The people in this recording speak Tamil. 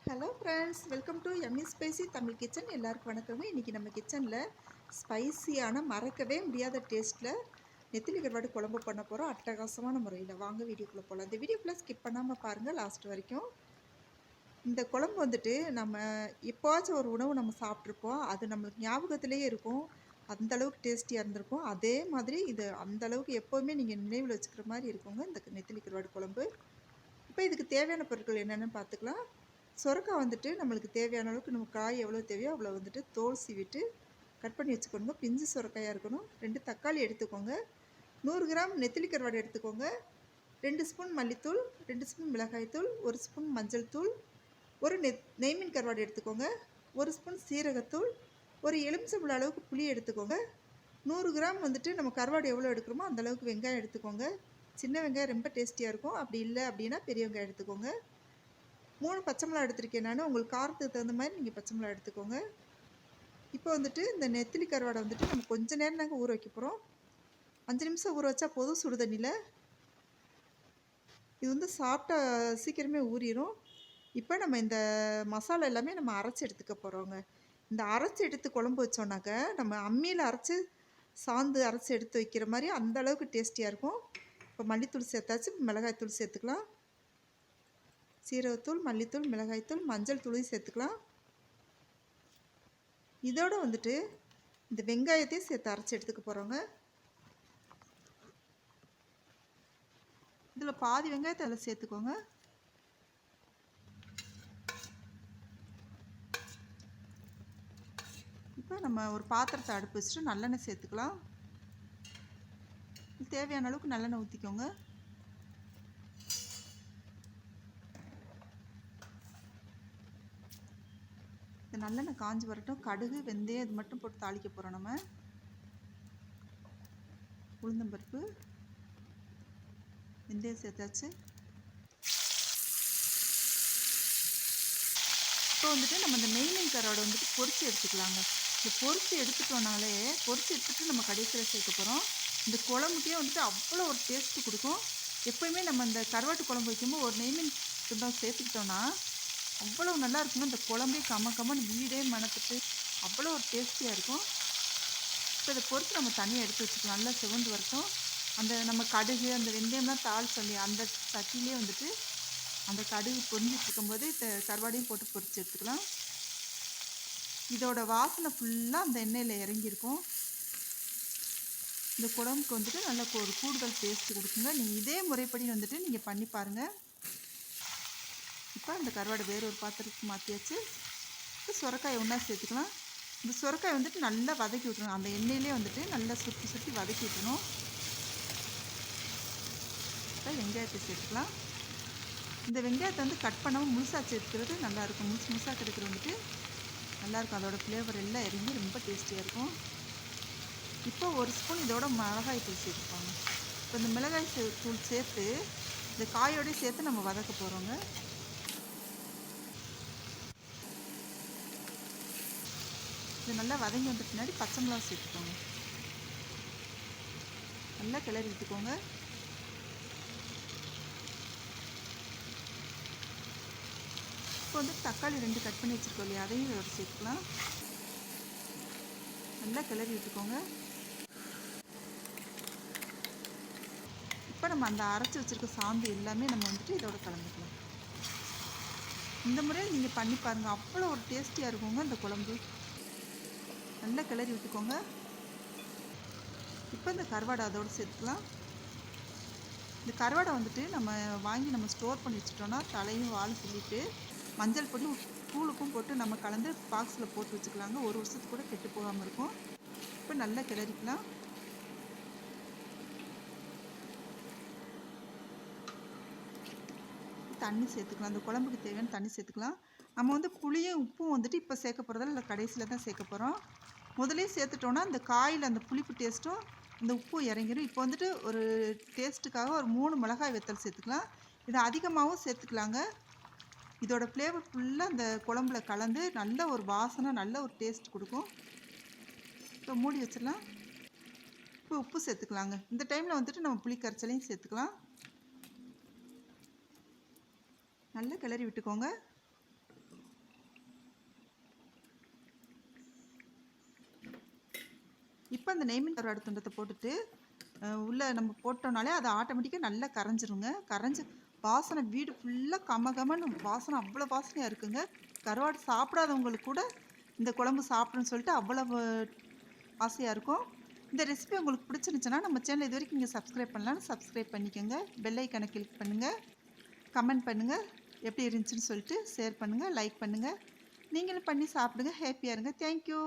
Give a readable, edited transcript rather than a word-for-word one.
Hello friends, welcome to Emmy spicy Tamil kitchen. எல்லாருக்கும் வணக்கங்க. இன்றைக்கி நம்ம கிச்சனில் ஸ்பைசியான மறக்கவே முடியாத டேஸ்ட்டில் நெத்திலி கருவாடு குழம்பு பண்ண போகிறோம். அட்டகாசமான முறையில். வாங்க வீடியோக்குள்ளே போகலாம். இந்த வீடியோக்குள்ளே ஸ்கிப் பண்ணாமல் பாருங்கள் லாஸ்ட் வரைக்கும். இந்த குழம்பு வந்துட்டு நம்ம எப்போவாச்சும் ஒரு உணவு நம்ம சாப்பிட்ருப்போம். அது நம்மளுக்கு ஞாபகத்திலேயே இருக்கும். அந்தளவுக்கு டேஸ்டியாக இருந்திருக்கும். அதே மாதிரி இது அந்தளவுக்கு எப்போவுமே நீங்கள் நினைவில் வச்சுக்கிற மாதிரி இருக்குங்க இந்த நெத்திலி கருவாடு குழம்பு. இப்போ இதுக்கு தேவையான பொருட்கள் என்னென்னு பார்த்துக்கலாம். சொரக்காய் வந்துட்டு நம்மளுக்கு தேவையான அளவுக்கு நம்ம காய் எவ்வளோ தேவையோ அவ்வளோ வந்துட்டு தோல் சீவிட்டு கட் பண்ணி வச்சுக்கோங்க. பிஞ்சு சொரக்காயாக இருக்கணும். 2 தக்காளி எடுத்துக்கோங்க. 100 கிராம் நெத்திலி கருவாடு எடுத்துக்கோங்க. 2 ஸ்பூன் மல்லித்தூள், 2 ஸ்பூன் மிளகாய்த்தூள், 1 ஸ்பூன் மஞ்சள் தூள், ஒரு நெய்மீன் கருவாடு எடுத்துக்கோங்க, 1 ஸ்பூன் சீரகத்தூள், ஒரு எலுமிச்சம்பழ அளவுக்கு புளி எடுத்துக்கோங்க. 100 கிராம் வந்துட்டு நம்ம கருவாடு எவ்வளோ எடுக்கிறோமோ அந்தளவுக்கு வெங்காயம் எடுத்துக்கோங்க. சின்ன வெங்காயம் ரொம்ப டேஸ்டியாக இருக்கும். அப்படி இல்லை அப்படின்னா பெரிய வெங்காயம் எடுத்துக்கோங்க. 3 பச்சை மிளகா எடுத்திருக்கேன் நான். உங்களுக்கு காரத்துக்கு தகுந்த மாதிரி நீங்கள் பச்சை மிளகா எடுத்துக்கோங்க. இப்போ வந்துட்டு இந்த நெத்திலி கருவாடை வந்துட்டு நம்ம கொஞ்சம் நேரம் தாங்க ஊற வைக்க போகிறோம். 5 நிமிஷம் ஊற வச்சா போதும் சுடு தண்ணியில். இது வந்து சாப்பிட்டா சீக்கிரமே ஊறிடும். இப்போ நம்ம இந்த மசாலா எல்லாமே நம்ம அரைச்சி எடுத்துக்க போகிறோங்க. இந்த அரைச்சி எடுத்து குழம்பு வச்சோன்னாக்க நம்ம அம்மியில் அரைச்சி சாந்து அரைச்சி எடுத்து வைக்கிற மாதிரி அந்த அளவுக்கு டேஸ்டியாக இருக்கும். இப்போ மல்லித்தூள் சேர்த்தாச்சு. மிளகாய்த்தூள் சேர்த்துக்கலாம். சீரகத்தூள், மல்லித்தூள், மிளகாய்த்தூள், மஞ்சள் தூளையும் சேர்த்துக்கலாம். இதோடு வந்துட்டு இந்த வெங்காயத்தையும் சேர்த்து அரைச்சி எடுத்துக்க போகிறோங்க. இதில் பாதி வெங்காயத்தை அதில் சேர்த்துக்கோங்க. இப்போ நம்ம ஒரு பாத்திரத்தை அடுப்பு வச்சுட்டு நல்லெண்ணெய் சேர்த்துக்கலாம். தேவையான அளவுக்கு நல்லெண்ணெய் ஊற்றிக்கோங்க. நல்லெண்ணெய் காஞ்சி வரட்டும். கடுகு, வெந்தயம் இது மட்டும் போட்டு தாளிக்க போகிறோம். நம்ம உளுந்தம்பருப்பு, வெந்தயம் சேர்த்தாச்சு. இப்போ வந்துட்டு நம்ம இந்த நெய்மீன் கருவாடை வந்துட்டு பொரிச்சு எடுத்துக்கலாங்க. இந்த பொரிச்சு எடுத்துட்டோம்னாலே பொரிச்சு எடுத்துகிட்டு நம்ம கடைசியில் சேர்க்க போகிறோம். இந்த குழம்புக்கே வந்துட்டு அவ்வளோ ஒரு டேஸ்ட்டு கொடுக்கும். எப்போயுமே நம்ம இந்த கருவாட்டு குழம்பு வைக்கும்போது ஒரு நெய்மீன் துண்டம் சேர்த்துக்கிட்டோன்னா அவ்வளோ நல்லா இருக்குங்க. இந்த குழம்பே கம்மன்னு வீடே மணத்துட்டு அவ்வளோ ஒரு டேஸ்டியாக இருக்கும். இப்போ இதை பொறுத்து நம்ம தனியாக எடுத்து வச்சுக்கலாம். நல்லா சிவந்து வரட்டும். அந்த நம்ம கடுகு அந்த வெந்தயம்லாம் தாளிச்சோம் அந்த சட்டிலே வந்துட்டு அந்த கடுகு பொரிஞ்சிட்டு இருக்கும்போது இந்த கருவாடையும் போட்டு பொரித்து எடுத்துக்கலாம். இதோட வாசனை ஃபுல்லாக அந்த எண்ணெயில் இறங்கியிருக்கும். இந்த குழம்புக்கு வந்துட்டு நல்ல ஒரு கூடுதல் டேஸ்ட்டு கொடுக்குங்க. நீங்கள் இதே முறைப்படி வந்துட்டு நீங்கள் பண்ணி பாருங்கள். இப்போ இந்த கருவாடை வேறு ஒரு பாத்திரத்துக்கு மாற்றியாச்சு. இப்போ சுரக்காயை ஒன்றா சேர்த்துக்கலாம். இந்த சுரக்காயை வந்துட்டு நல்லா வதக்கி விட்டுருணும். அந்த எண்ணெயிலே வந்துட்டு நல்லா சுற்றி வதக்கி விட்டுணும். இப்போ வெங்காயத்தை சேர்த்துக்கலாம். இந்த வெங்காயத்தை வந்து கட் பண்ணாமல் முழுசாக சேர்த்துக்கிறது நல்லாயிருக்கும். முழுசாக கிடைக்கிறது வந்துட்டு நல்லாயிருக்கும். அதோடய ஃப்ளேவர் எல்லாம் இறங்கி ரொம்ப டேஸ்டியாக இருக்கும். இப்போ 1 ஸ்பூன் இதோட மிளகாய் தூள் சேர்த்துப்பாங்க. இப்போ இந்த மிளகாய் தூள் சேர்த்து இந்த காயோடய சேர்த்து நம்ம வதக்க போகிறோங்க. இது நல்லா வதங்கி வந்த பின்னாடி பச்சை மிளகா சேர்த்துக்கோங்க. நல்லா கிளறி விட்டுக்கோங்க. இப்போ வந்து தக்காளி 2 கட் பண்ணி வச்சுருக்கோம் இல்லையா, அதையும் இதோட சேர்த்துக்கலாம். நல்லா கிளறி விட்டுக்கோங்க. இப்போ நம்ம அந்த அரைச்சி வச்சுருக்க சாந்து எல்லாமே நம்ம வந்துட்டு இதோட கலந்துக்கலாம். இந்த முறையில் நீங்கள் பண்ணி பாருங்கள். அவ்வளோ ஒரு டேஸ்டியாக இருக்குங்க இந்த குழம்பு. நல்லா கிளறி விட்டுக்கோங்க. இப்போ இந்த கருவாடை அதோடு சேர்த்துக்கலாம். இந்த கருவாடை வந்துட்டு நம்ம வாங்கி நம்ம ஸ்டோர் பண்ணி வச்சுட்டோன்னா தலையும் வாலும் சொல்லிவிட்டு மஞ்சள் பொடி தூளுக்கும் போட்டு நம்ம கலந்து பாக்ஸில் போட்டு வச்சுக்கலாங்க. 1 வருஷத்துக்கு கூட கெட்டு போகாமல் இருக்கும். இப்போ நல்லா கிளறிக்கலாம். தண்ணி சேர்த்துக்கலாம். அந்த குழம்புக்கு தேவையான தண்ணி சேர்த்துக்கலாம். நம்ம வந்து புளியும் உப்பும் வந்துட்டு இப்போ சேர்க்க போகிறதால இல்லை கடைசியில் தான் சேர்க்க போகிறோம். முதலே சேர்த்துட்டோன்னா அந்த காயில் அந்த புளிப்பு டேஸ்ட்டும் அந்த உப்பும் இறங்கிடும். இப்போ வந்துட்டு ஒரு டேஸ்ட்டுக்காக ஒரு 3 மிளகாய் வத்தல் சேர்த்துக்கலாம். இதை அதிகமாகவும் சேர்த்துக்கலாங்க. இதோட ஃப்ளேவர் ஃபுல்லாக அந்த குழம்புல கலந்து நல்ல ஒரு வாசனை நல்ல ஒரு டேஸ்ட் கொடுக்கும். இப்போ மூடி வச்சிடலாம். இப்போ உப்பு சேர்த்துக்கலாங்க. இந்த டைமில் வந்துட்டு நம்ம புளி கரைச்சலையும் சேர்த்துக்கலாம். நல்லா கிளறி விட்டுக்கோங்க. இப்போ அந்த நெய்மீன் கருவாடு துண்டத்தை போட்டுட்டு உள்ளே நம்ம போட்டோம்னாலே அது ஆட்டோமேட்டிக்காக நல்லா கரைஞ்சிருங்க. கரைஞ்சி வாசனை வீடு ஃபுல்லாக கமகமன்னு வாசனை அவ்வளோ வாசனையாக இருக்குங்க. கருவாடு சாப்பிடாதவங்களுக்கு கூட இந்த குழம்பு சாப்பிடணும்னு சொல்லிட்டு அவ்வளவு ஆசையாக இருக்கும். இந்த ரெசிபி உங்களுக்கு பிடிச்சிருந்துச்சுன்னா நம்ம சேனல் இது வரைக்கும் நீங்கள் சப்ஸ்கிரைப் பண்ணலான்னு சப்ஸ்கிரைப் பண்ணிக்கோங்க. பெல் ஐக்கானை கிளிக் பண்ணுங்கள், கமெண்ட் பண்ணுங்கள், எப்படி இருந்துச்சுன்னு சொல்லிட்டு ஷேர் பண்ணுங்கள், லைக் பண்ணுங்கள். நீங்களும் பண்ணி சாப்பிடுங்க, ஹேப்பியாக இருங்க. தேங்க்யூ.